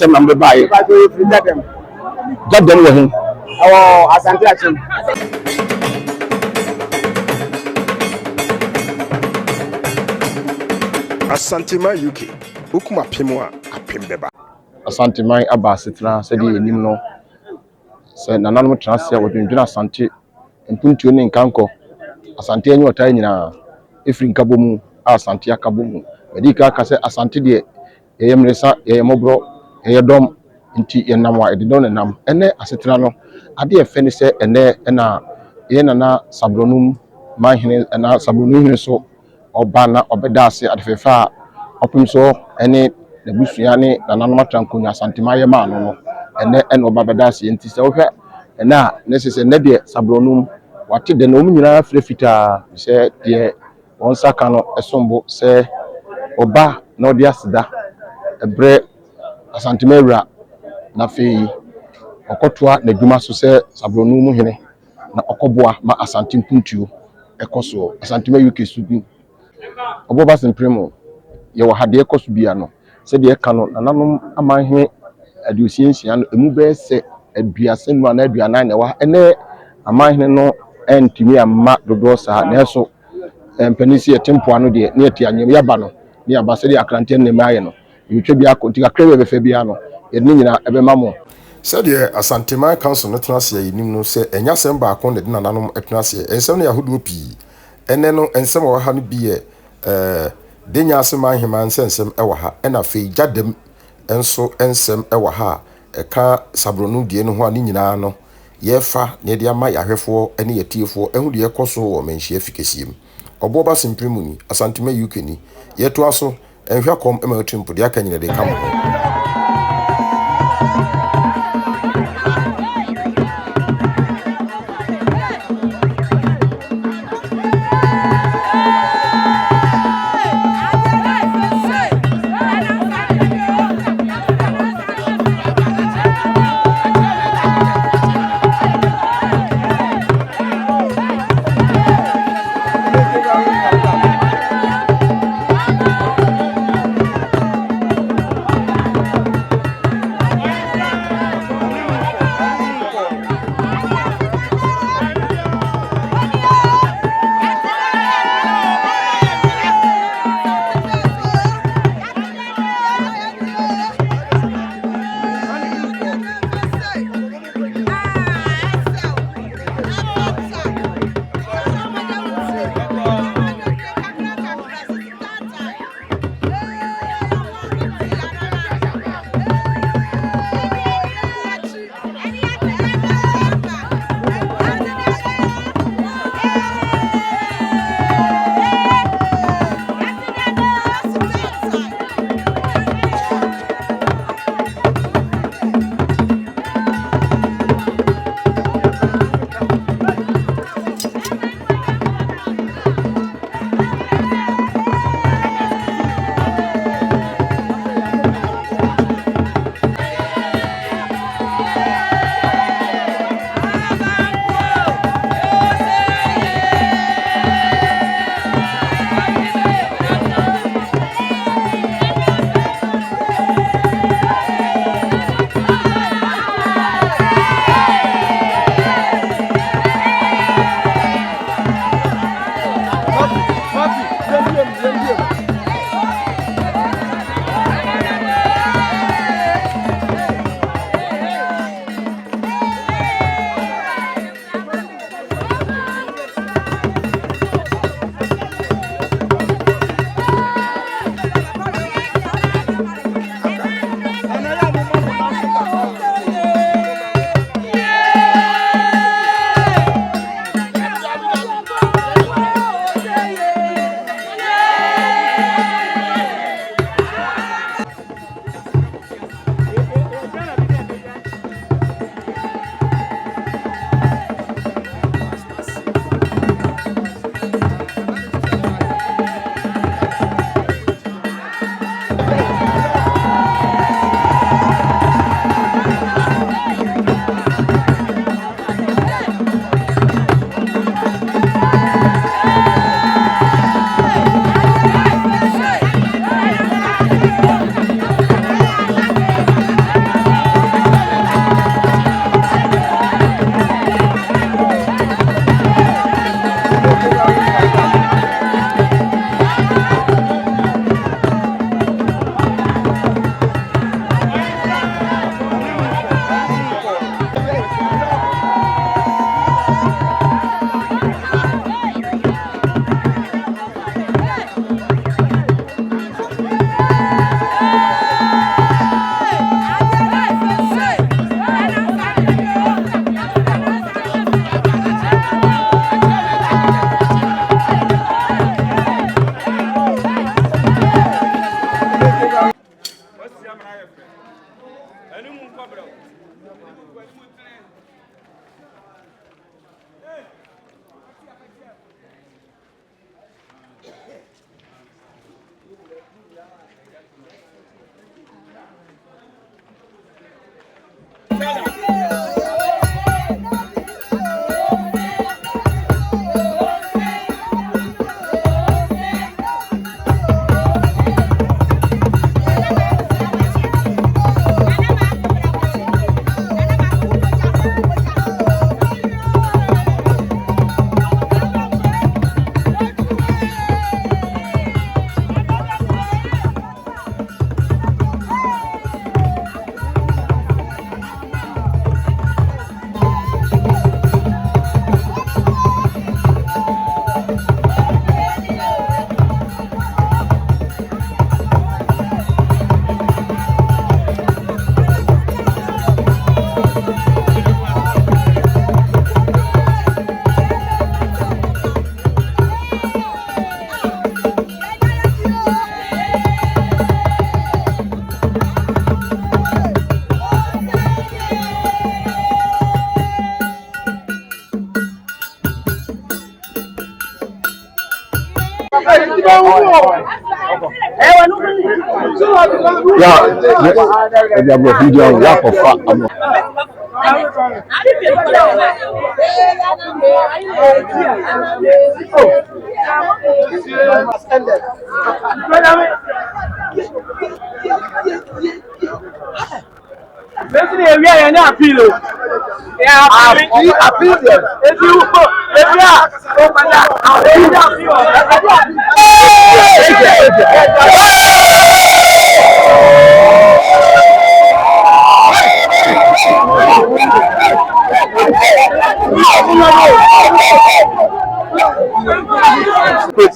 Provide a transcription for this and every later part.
asem na me bae But we protect them. Gyadam wo hin Oh, Asante Akyem. Asante ma UK. Ukuma pimo a apem beba. Asante man aba asetra se de enim no se nananom transe wo dwendwena Asante mpuntuo ne nkanko Asante anyi otai nyina efiri nkabomu Asante akabomu medika aka se Asante de yemresa yemobro yedom nti yenam wa edidon nenam ene asetra no ade efe ne se ene na ye nana sabronum manhene na sabronum hene so oba na obeda ase adefefa Opemsuo ene nabusua ne nananom atrankonya Asante maye ma no ene oba beda ase nti se wo hwe ene ne se ne de sabronum wate de no nyina frefita se de won saka no esombo se oba na odi aseda ebre Asante mawura na fe okotoa na dwuma so se sabronu mu hene na okoboa ma Asante mpuntuo ekoso Asante ma UK sugu oboba sempremo ye wo hade ekoso bia no se de eka no nananom amanhe adusiensia no emu be se aduasenu na aduanan na wa ene amanhe no entimi amma dodo sa na eso empanisi etempo ano de na eti anyem yaba no ni aba se de akrante ne maye no yitwa bia ko ntika krewe be fa bia no ye ni nyina ebe mamo Said ye Asante man council no transe yinim no se enya sem ba akon de nananom etnase ensem no yahodo pi ene no ensem wa ha no bi ye denya asem ahema nsensem ewa ha ena fe Gyadam enso ensem ewa ha eka sabronu die no ho ani nyina no ye fa ne de ama yahwefo ene yetiefo ehu de ekoso wo menhia fikesiem oboba simpremu ni Asante ma UK ni ye to aso enhwa kom ema otimpo de aka nyina de kam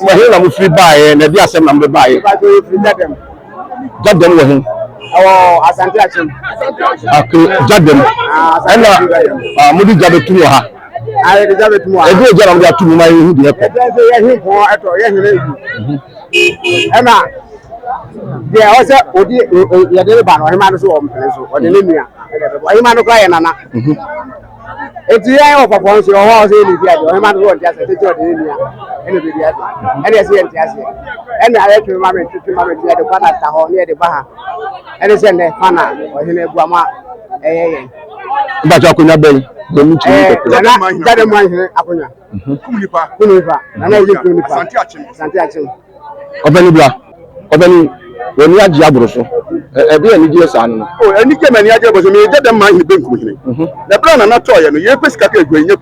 Mahela mu free buy na dia asem na me buy. Gyadam wo hin. Asante Akyem. Gyadam. Ana mudi Gyadam wo ha. Aye de Gyadam wo ha. E go Gyadam dia tu mu mai hu de ko. Ye hin ko eto ye hin ewu. Ana de o se odi ye de ba no hima no so o mpele so o de ne nua. O hima no kwa ye nana. Eti ye o papa nso o ho se ni bia de o hima no so o ntia se te o de ne nua. Ene be bia de. Ene se ye ntia se. Ene aye tu ma me dia de kwa na ta ho ne de ba ha. Ene se ne fana o hene eguama ye. Ba ja konya ben. Go mu chi ko. Na Gyadam man hene akonya. Kunipa. Na na ye kunipa. Asante Akyem. Obeni bra. Obeni woni agi aburo so. E bi ani die sa no. Oh, ani ke mani agi aburo so me Gyadam man hene benku hene. Na bra na na to ye no ye pesika ka egwa nya.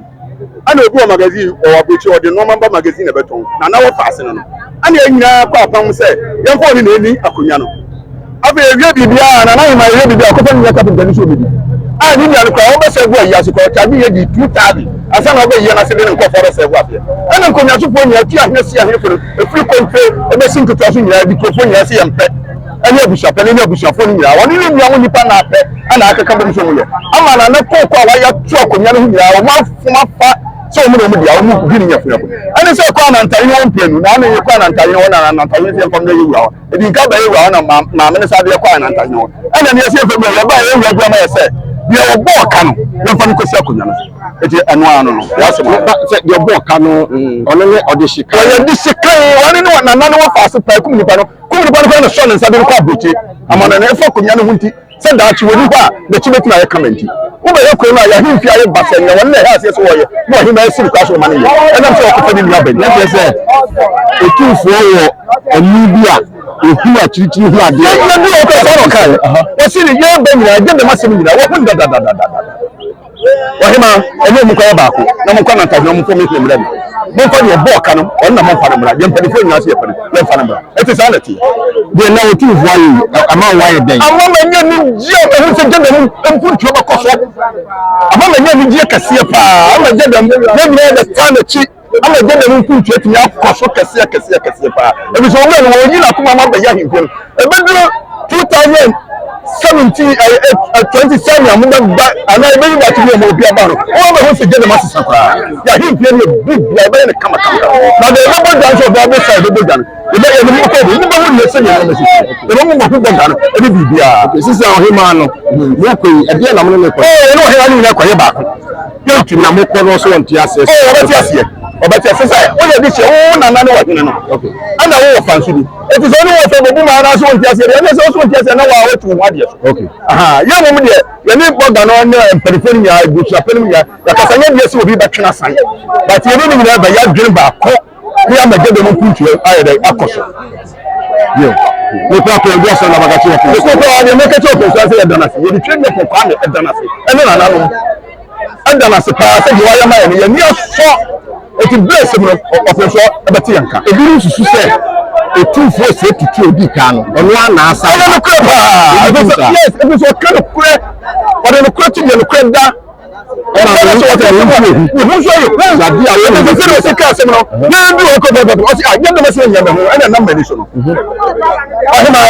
Ana obi o magazine o abochi o de no mamba magazine beton. Na na wo faase no. Ana enyina kwa apam se ye mfo ni na eni akonya no. Abe ewie bibia na na hima ewie bibia ko fa nya ka bibia ni so bibia. Ah, ni nyane kwa wo se gwa ya so ko ta bi ye di 2000 asa na obe ye na se de nko for se gwa bia ana nkonya so po nya ti ahne si ahne for e free konfe e be sin kutu so nya bi ko fo nya se yempe ani abusha pe ni abusha fo nya woni ni nua woni pa na pe ana akaka bo so mo ye ama na na ko kwa wa ya tu akonya no nya wo ma fa so mo no mo dia wo mu bi ni nya funa ko ana se kwa na ntari won planu na ana ye kwa na ntari won na ntari se fam na ye wa e di ka ba ye wa na ma me ne sa de kwa na ntari won ana ne se fe me ya ba ye wa gwa ma ye se dia obo kanu na fa nkosi akonya no eti anu anu no ya se se dia obo kanu ono ne odishika ya dishika woni no na na no fa se pa kum nipa no na so ne sa de ko aboche amana na fa konya no hunti se da chi woni kwa da chi betima ya kamenti wo ba ya ko na ya himfi aye basa ne won na ya se so wo ye mo hima ya siri kwa so mane ye enam se ko fa ni nua ben na se etufuo wo ani bia ehu achirichi hu ade na bi o ko so kan o si ni ye ben nyina je de masem nyina wo hu da wahima ene mu kwa ba ko na mu kwa na ta mu fo me fe mra mo fa ni bo ka no on na mo fa na mra je mpa ni fo nyina se ye fa ni fa na mra eti sa na ti de na otufuo ayi ama waye den ama ma nya ni je e hu se je de mu mpu tuo ba ko so ama ma nya ni je kase pa ama je de ne bi na ta na chi ama je de mu mpu tuo ti nya ko so kase pa e bi so mo no wo yi na kuma ma ba ya himpe e be duro 2017 amunda ana ebe ni bati mo bi abaro o ma ho se je de masisa kwa ya himpe ni big ya be ni kama na de no bodan so ba be side do bodan e be ni mo ko ni ba ho ni se ni na mesi e mo mo ko bodan e bi bibia sisi ohima no mo ko e de na mo ne ko no he ani na kwa ye ba yo ti na mo ko no so nti ase obati ase sai o ye di se o na no wa hene no okay ana wo fansu di it is only one for buma na so nti ase e so so nti ase na wa wetu ho ade so okay aha ye mo de ye ni boga no ne periferi nya gucha penim nya ya kasanya bi ase obi ba twena san but ye ni nyina ba ya dwen ba ko ni amaje de mo puntu aye de Akosah yo mo pa ko ndia so na bagachi ko ko ko ani me ke to so ase ya dana se ye di twene ko kwa ne dana se ene na na no adana se pa se wa ya ma ye ni so eti bless mo ofenso ebeti yanka ebiru susu se etufuo se tutu odi ka no ono ana asa ene no kure pa yes ebi so kure kure ode no kure ti ye no kure da ene so what e hu so yo ya dia we no se se ka se mo na bi o ko bebe o si a yenda ma se nyame ho ene na mani so no ahima e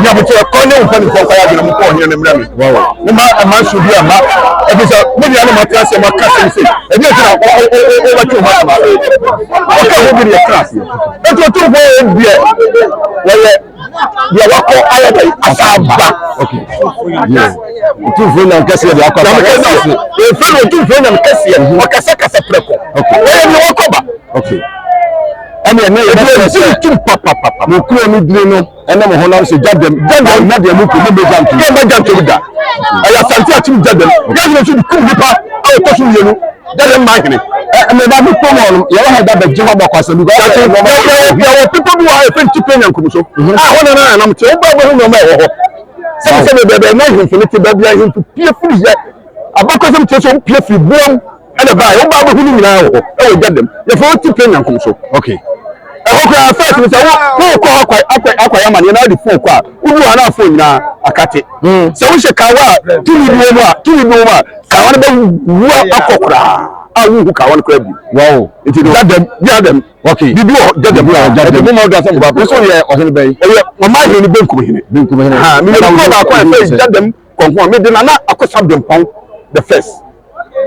ya buti ko ne mfa ni ko kwa ya gele mo ko hene ne mra mi ni ma so bi ama ebi so mo dia no ma tra se ma ka se ebi e tra o ba tu ma o ka ho bi ya tra se eto tu bo e bi e wele ya wako aya dai asaba okay yeah etufuo na nkase de akwa e fe no tu fe na nkase o kasa kasa preko okay we ni wako ba okay ɛne ɛne yɛ tum papa mo kuro no dire no ɛne mo honam sɛ Gyadam na de mo ko mo be jam to da ɛyɛ Asante atim Gyadam Gyadam so kum nipa awo to so yenu Gyadam ma hene me ba bi promo yɛ wa da ba jima ba kwasa bi yɛ people bi wa e fenti penya nkum so hona na nam te ba ba no ma ɛwɔ hɔ sɛ bebe na himfinity ba bia himfu pie firi yɛ abakɔsɛm te so pie firi bom ɛna ba yɛ ba ba hunu nyinaa wɔ ɛwɔ Gyadam yɛ fa ti penya nkum so okay ɛhɔ first we say wo kɔ akwa yama ne na di phone kɔ a wo bu ana phone nyinaa akate sɛ wo hye kawa tumi bi wo ma kawa ne ba wu akɔkora a wo hu kawa ne kɔ bi wow enti Gyadam okay bibi wo Gyadam mo ma do asem ba so yɛ ɔhene bɛyi ɛyɛ mama hene benkum hene ha me ko ba kɔ ɛfɛ Gyadam Konkoma me de na Akosah Brempong the first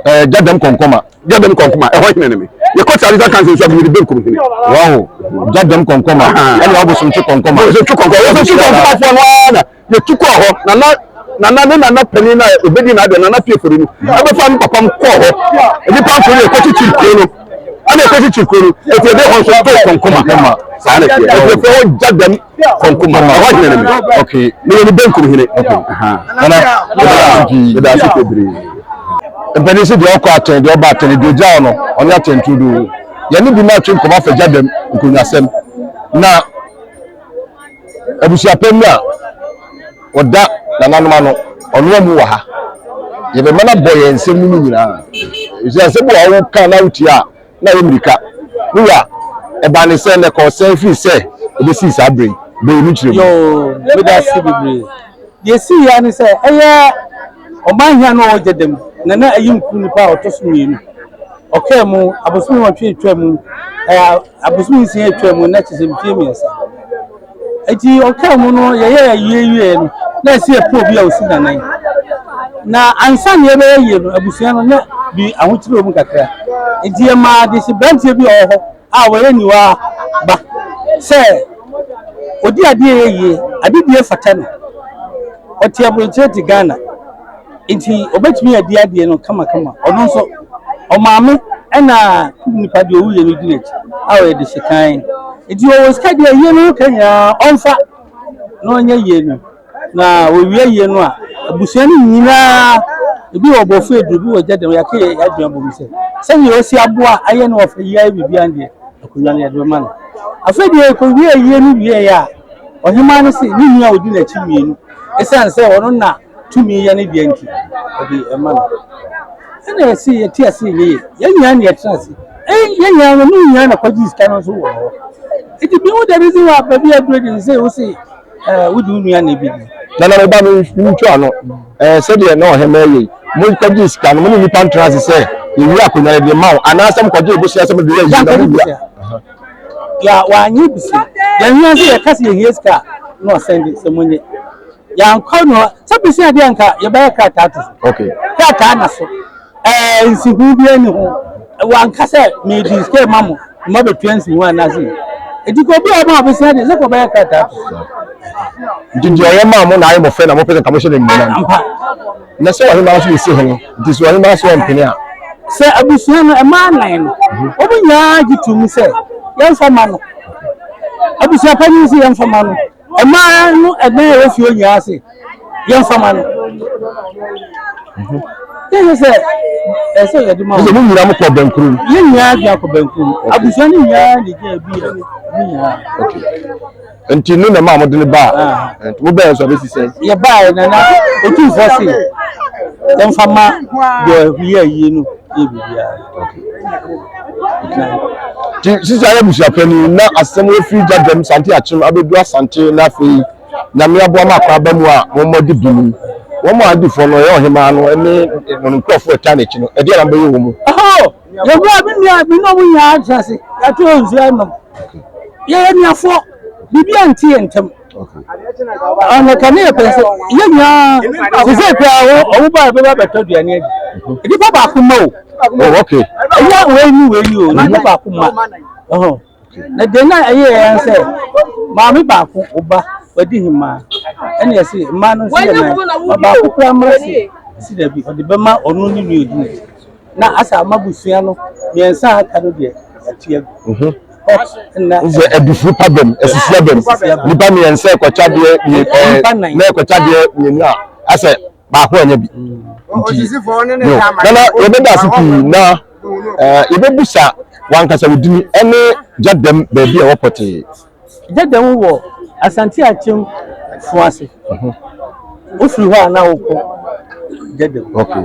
Gyadam Konkoma ɛhɔ hene ne me ye ko tari kan so bi benkum hene wow Gyadam Konkoma ɛna abosom twe Konkoma fo no na ye tuko hɔ na pani na obedi na ade na piefori no abefa no papa ko hɔ ebi pa fo ye ko chichi kro no ana ko chichi kro no e te de hon so to Konkoma sa na ke e fo Gyadam Konkoma ɛhɔ hene ne me okay me ye benkum hene okay ana da su kebiri mpani si de ọkọ atẹn de ọba atẹn de oja ọno ọni atẹn tudu yẹni bi na atwe nkọmọ afẹ Gyadam nkunyasẹm na abusuapẹm a ọda nananom ano ọno amu wɔ ha yɛbɛ mana bɔ yɛn nsɛm no nyinaa nsɛm bi wɔ ka na wuti a na yɛ mirika wura ɛba ne sɛ ne kɔ sɛ firi sɛ ebesi saa bere bɛ mu kyerɛ mu yo me da si bibre ye si ya ne sɛ ɛyɛ ɔman hia no Gyadam na ayim ku nipa otoso mienu okay mu abosom watwe etwa mu abosom nsia etwa mu na kyese mfie miɛnsa eti okay mu no ye yie no na si epo bi a osi nanan na ansa ne be yie no abusua no na bi ahotire mu kakra eti e ma de si brantie bi ɔhɔ a wɔyɛ niwa ba sɛ odi ade yie ade die fata no ɔte abrokyere ti Ghana enti obetumi adi ade no kama ono nso omame na nipa de owuye no direct awe de sekan enti o ska de yie no kanya onfa no nya yie no na owie yie no a abusua ni nyina ebi obofu edu bi wo Gyadam yake aduan bomi se ni o si aboa aye no ofa yie bibi ande akunwa ne de man afa de ko wie yie no wie ya ohima no se ni nua odi na chi mienu esan se wono na tumi ya ne bia nti odi ema no ena esi yeti ase ye yenya ne yetrase yenya no nya na kwaji sika no so wo eti bi wo there is wa ba bia bredi say wo say wodi nua na bi na ba no ntwa ano se de na ohema ye mo kwaji sika no mo ni pan trase se yewi akonya de ma ana asem kwaji obusu asem de ye ya wa anyi bisi yenya se ye kase ye sika no send se monye ya nkono sabisi ade anka ye ba ka tatu okay ka na so nsihu bi ani ho wa nka se me di ske mamo ma be twensi ho anase ediko bi o ma obisi ade se ko ba ka tatu didi oye ma mo na ayi mo fe na mo pe ka mo se na nyina na se wa ma so isi ho didi so wa ma so mpini a se abusu no e ma nan no obu nya gitu se yan fa ma no abusu apani si yan fa ma no ema no eden e fi onya ase yan fa ma no ese ye di ma mo nyira mo ko bankuru ye nya dia ko bankuru abusu ni nya ni dia bi ni nya okay enti no na ma mo de ba mo ba so be sise ye ba na na otu fo si yan fa ma de ye yi no ye bibia ti sisa ya busuapani na asem we free Gyadam Asante Akyem abedu Asante na fe na me aboa ma kwa ba mu a mo modi bimu wo mo adi fo no ye ohema no ene no nkofo eta na chi no e dia na be wo mu ye bua bi no mu nya atrase ya to nzu anom ye nya fo bibi anti entem ana kane pese ye nya se pe awo ba be to duane adi edi pa ba kuma o okay ya we ni o ni ba kuma na de na aye yan se maami ba ko oba wadi hima ene yesi ma no se na ba ko kura mrasi si da bi odi be ma onu ni odi na asa amabusua no miensa aka no de atia nze edufu pabem esisi abem nipa mi ense kwacha de na kwacha de ni a ase ba ko anya bi nana yebeda asipi na yebebusa wankasa wudini ene Gyadam baby e wopote Gyadam wo Asante Akyem fuase ofiri ho ana wokọ Gyadam okay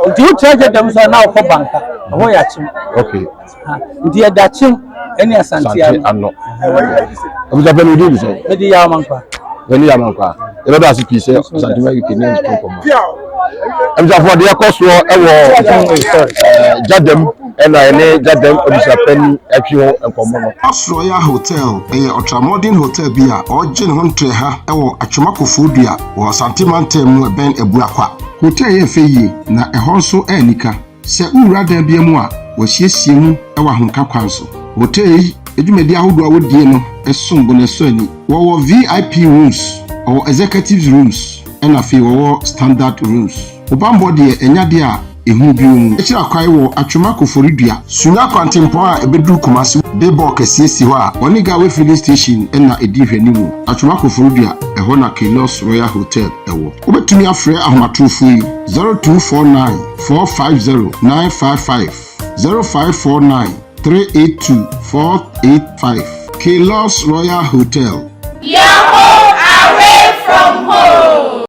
nti wo try Gyadam so na wokọ banka ho ya Akyem okay nti ya da Akyem ene Asante ano obuja pelu di so e di ya mankwa wani ya mankwa yebeda asipi se Asante ma yike ni Konkoma amjafo de yakoso ewo Gyadam ena ene Gyadam obisa pani atwi ho enkomo no Asroya Hotel ultramodern hotel bi a oje ne ho ntre ha ewo atwemakofo dua wo Asante mantem mu ben ebuakwa hotel ye feyi na eho nso anika se ura dan bia mu a wo hiesie mu ewo ahonka kwanso hotel edumedi ahodo a wodie no esombo ne so ani wo VIP rooms or executive rooms ena fe wo standard rooms obambo de enyade a ehu biom ekira kwai wo atwemakofo dua sunya kwantempo a ebedu kumase de ball kesiesi ho a oniga we filling station ena edi hwanimu atwemakofo dua eho na Kilos Royal Hotel ewo obetumi afre ahomatrofo yi 0249 450 955 0549 382 485 Kilos Royal Hotel. Your home away from home.